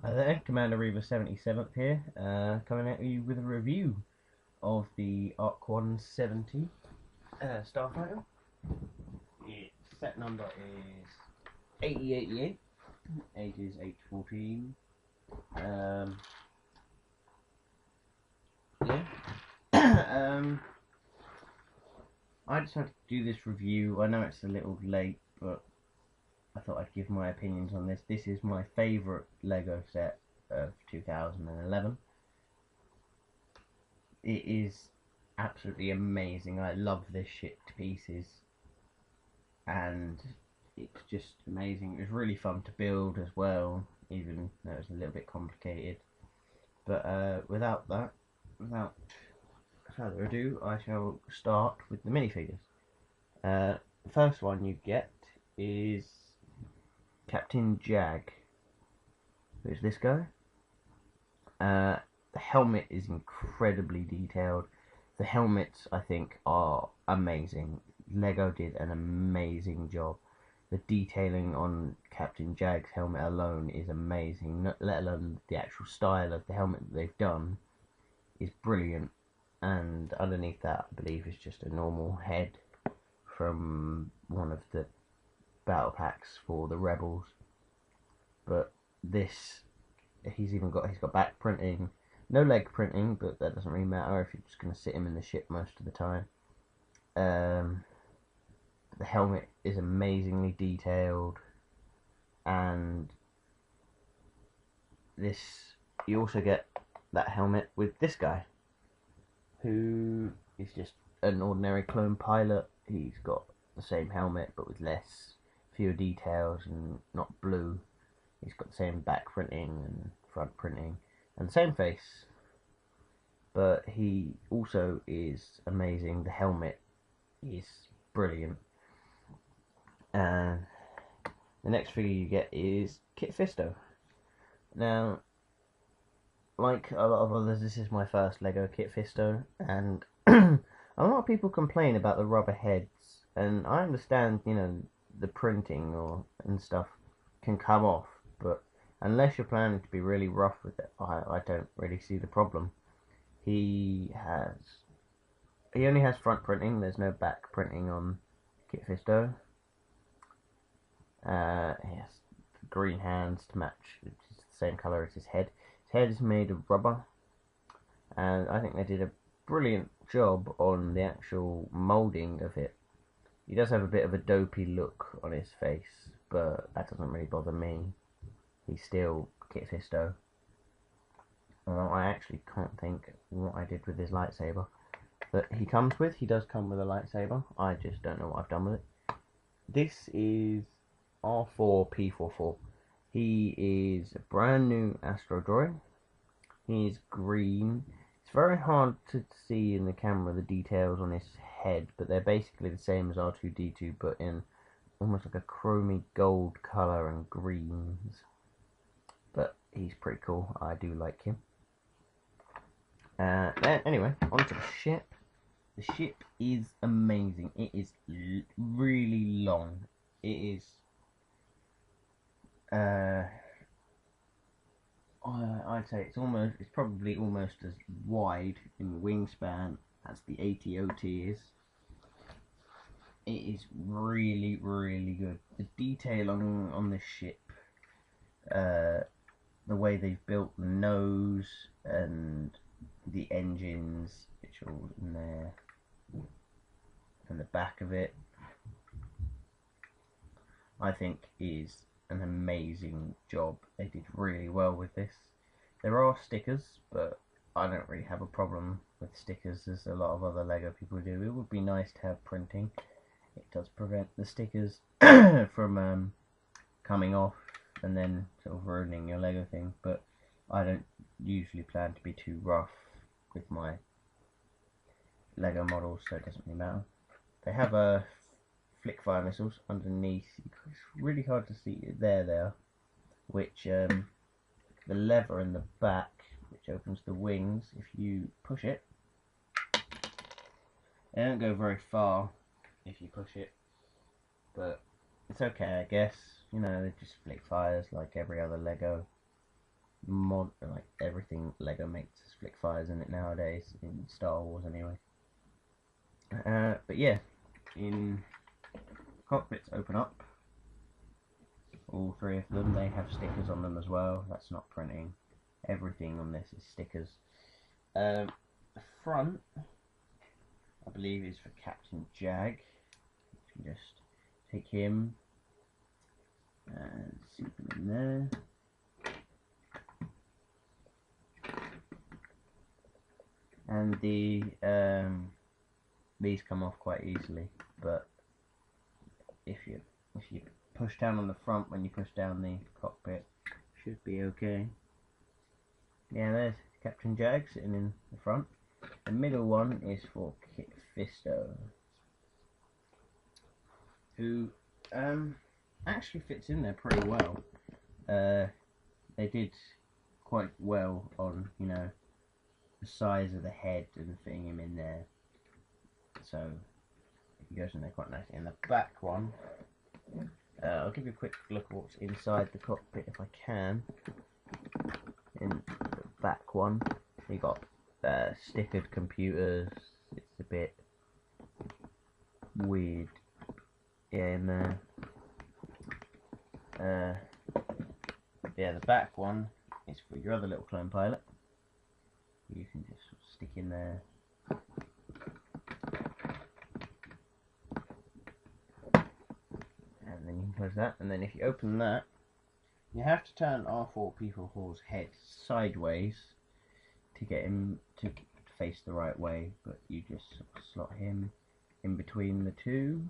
Hi there, Commander Reaver 77th here, coming at you with a review of the Arc-170 Starfighter. Its set number is 8088, age is 814. I decided to do this review. I know it's a little late, but I thought I'd give my opinions on this. This is my favourite LEGO set of 2011. It is absolutely amazing. I love this shit to pieces, and it's just amazing. It was really fun to build as well, even though it was a little bit complicated. But without further ado, I shall start with the minifigures. The first one you get is Captain Jag. Who's this guy? The helmet is incredibly detailed. The helmets, I think, are amazing. LEGO did an amazing job. The detailing on Captain Jag's helmet alone is amazing, let alone the actual style of the helmet that they've done is brilliant. And underneath that, I believe, is just a normal head from one of the battle packs for the Rebels. But this, he's got back printing, no leg printing, but that doesn't really matter if you're just going to sit him in the ship most of the time. The helmet is amazingly detailed, and you also get that helmet with this guy, who is just an ordinary clone pilot. He's got the same helmet but with fewer details and not blue. He's got the same back printing and front printing and the same face, but he also is amazing. The helmet is brilliant. And the next figure you get is Kit Fisto. Now, like a lot of others, this is my first LEGO Kit Fisto, and a lot of people complain about the rubber heads, and I understand, the printing and stuff can come off, but unless you're planning to be really rough with it, I don't really see the problem. He only has front printing. There's no back printing on Kit Fisto. He has green hands to match, which is the same colour as his head. His head is made of rubber, and I think they did a brilliant job on the actual moulding of it. He does have a bit of a dopey look on his face, but that doesn't really bother me. He's still Kit Fisto. I actually can't think what I did with his lightsaber that he comes with. He does come with a lightsaber. I just don't know what I've done with it. This is R4P44. He is a brand new Astro droid. He is green. It's very hard to see in the camera the details on his head, but they're basically the same as R2-D2, but in almost like a chromy gold colour and greens. But he's pretty cool. I do like him. Anyway, onto the ship. The ship is amazing. It is really long. It is I'd say it's probably almost as wide in wingspan as the AT-OT is. It is really, really good. The detail on the ship, the way they've built the nose and the engines, which are all in there, and the back of it, I think is an amazing job. They did really well with this. There are stickers, but I don't really have a problem with stickers as a lot of other LEGO people do. It would be nice to have printing. It does prevent the stickers from coming off and then sort of ruining your LEGO thing, but I don't usually plan to be too rough with my LEGO models, so it doesn't really matter. They have flick fire missiles underneath. It's really hard to see. There, which the lever in the back, which opens the wings, if you push it, they don't go very far if you push it, but it's okay, I guess. They're just flick fires like every other LEGO like everything Lego makes has flick fires in it nowadays, in Star Wars anyway. But yeah, in cockpits open up, all three of them, they have stickers on them as well. That's not printing. Everything on this is stickers. The front, I believe, is for Captain Jag. You can just take him and stick him in there. And these come off quite easily, but if you push down on the front when you push down the cockpit, should be okay. Yeah, there's Captain Jag sitting in the front. The middle one is for Kit Fisto, who actually fits in there pretty well. They did quite well on, you know, the size of the head and fitting him in there. So he goes in there quite nicely. And the back one, I'll give you a quick look at what's inside the cockpit if I can. In the back one, you got stickered computers. It's a bit weird, yeah, in there. Yeah, the back one is for your other little clone pilot. You can just sort of stick in there. And then you can close that. And then if you open that, you have to turn R4P44's head sideways to get him to face the right way, but you just sort of slot him in between the two.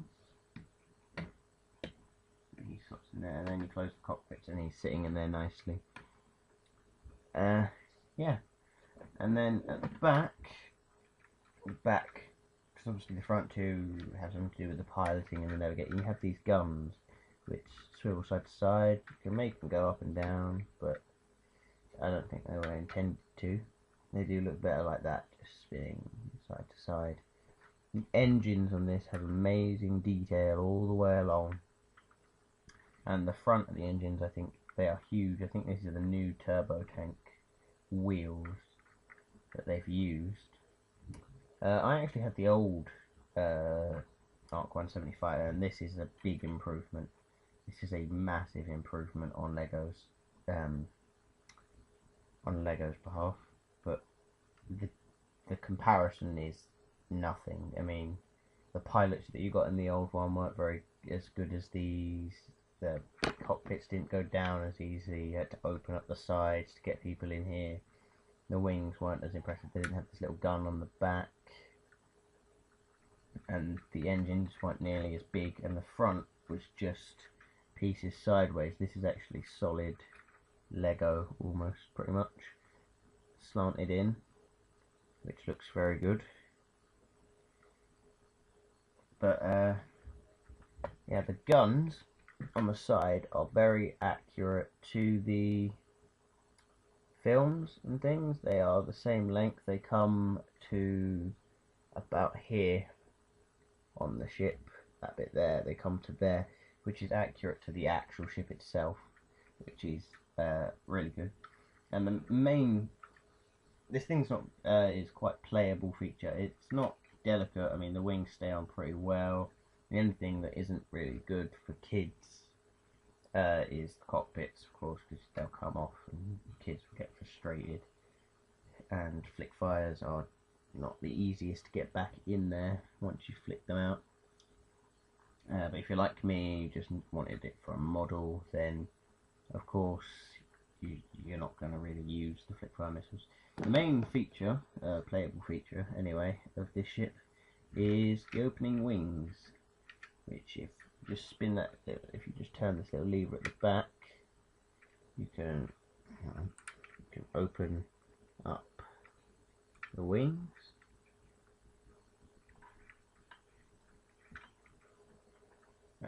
He slots in there, and then you close the cockpits and he's sitting in there nicely. Yeah. And then at the back, because obviously the front two have something to do with the piloting and the navigating, you have these guns which swivel side to side. You can make them go up and down, but I don't think they were intended to. They do look better like that, just spinning side to side. The engines on this have amazing detail all the way along. And the front of the engines, I think they are huge. I think these are the new turbo tank wheels that they've used. I actually had the old Arc-170 Fighter, and this is a big improvement. This is a massive improvement on Lego's behalf. But the comparison is nothing. I mean, the pilots that you got in the old one weren't very as good as these. The cockpits didn't go down as easy. You had to open up the sides to get people in here. The wings weren't as impressive. They didn't have this little gun on the back, and the engines weren't nearly as big, and the front was just pieces sideways. This is actually solid Lego, almost, pretty much slanted in, which looks very good. But yeah, the guns on the side are very accurate to the films and things. They are the same length. They come to about here on the ship, that bit there, they come to there, which is accurate to the actual ship itself, which is really good. And the main, this thing's not is quite playable feature. It's not delicate. I mean, the wings stay on pretty well. The only thing that isn't really good for kids is the cockpits, of course, because they'll come off and kids will get frustrated. And flick fires are not the easiest to get back in there once you flick them out. But if you're like me, you just wanted it for a model, then of course you're not going to really use the flick fire missiles. The main feature, playable feature anyway, of this ship is the opening wings, which if you just spin that, if you just turn this little lever at the back, you can open up the wings.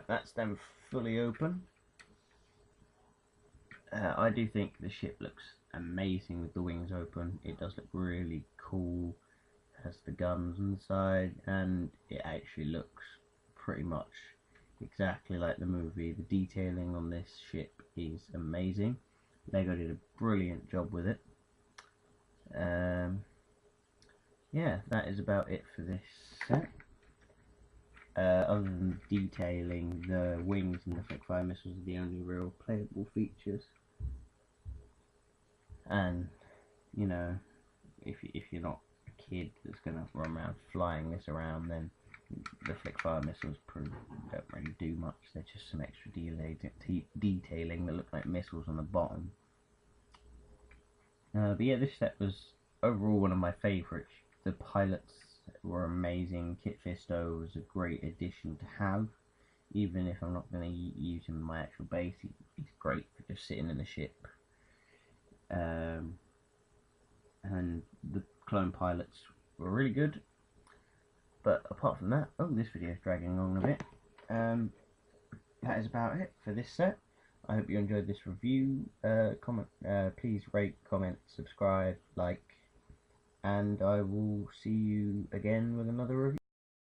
That's them fully open. I do think the ship looks amazing with the wings open. It does look really cool. It has the guns on the side, and it actually looks pretty much exactly like the movie. The detailing on this ship is amazing. Lego did a brilliant job with it. Yeah, that is about it for this set. Other than detailing, the wings and the flick-fire missiles are the only real playable features. And, you know, if you're not a kid that's going to run around flying this around, then the flick-fire missiles don't really do much. They're just some extra detailing that look like missiles on the bottom. But yeah, this set was overall one of my favourites. The pilots were amazing. Kit Fisto was a great addition to have. Even if I'm not going to use him in my actual base, he's great for just sitting in the ship. And the clone pilots were really good. But apart from that, this video is dragging along a bit. That is about it for this set. I hope you enjoyed this review. Please rate, comment, subscribe, like, and I will see you again with another review.